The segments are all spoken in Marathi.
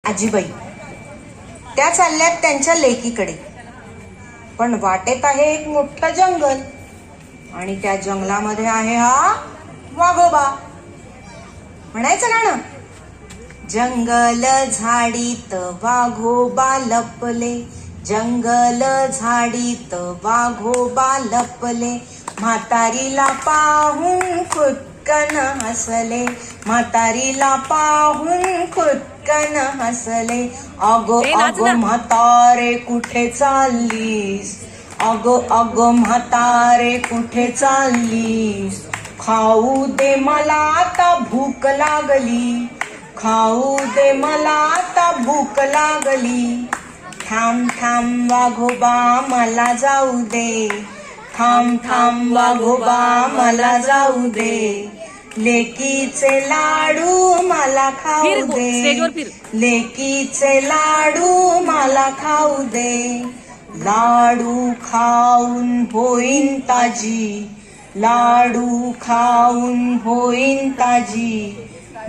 आजीबाई त्या चालल्यात त्यांच्या लेकीकडे. पण वाटेत आहे एक मोठं जंगल आणि त्या जंगलामध्ये आहे हा वाघोबा. म्हणायचं गाणं, जंगल झाडीत वाघोबा लपले, जंगल झाडीत वाघोबा लपले, म्हातारीला पाहून खुदकन हसले, म्हातारीला पाहून खुदकन हसले. अगो अगो म्हातारे कुठे चाललीस, अगो अगो म्हातारे कुठे चाललीस, खाऊ दे मला आता भूक लागली, खाऊ दे मला आता भूक लागली. थांब थांब वाघोबा मला जाऊ दे, थांब थांब वाघोबा मला जाऊ दे, लेकीचे लाडू मला खाऊ दे, लेकीचे लाडू मला खाऊ दे. लाडू खाऊन होईन ताजी, लाडू खाऊन होईन ताजी,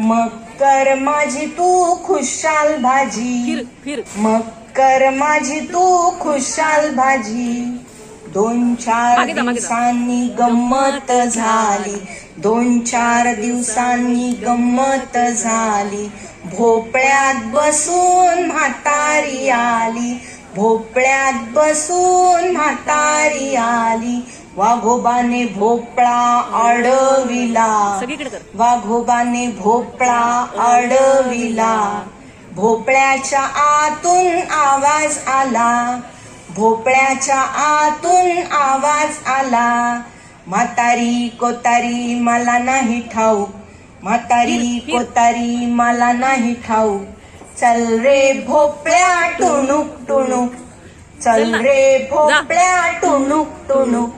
मग कर माझी तू खुशाल भाजी, मग कर माझी तू खुशाल भाजी. 2-4 दिवसांनी गंमत झाली, 2-4 दिवसांनी गंमत झाली, भोपळ्यात बसून म्हातारी आली, भोपळ्यात बसून म्हातारी आली. वाघोबाने भोपळा अडविला, वाघोबाने भोपळा अडविला, भोपळ्याच्या आतून आवाज आला, भोपळ्याच्या आतून आवाज आला. म्हातारी कोतारी मला नाही ठाऊक, म्हातारी कोतारी मला नाही ठाऊक, चल रे भोपळ्या टुणूक टुणूक, चल रे भोपळ्या टुणूक टुणूक.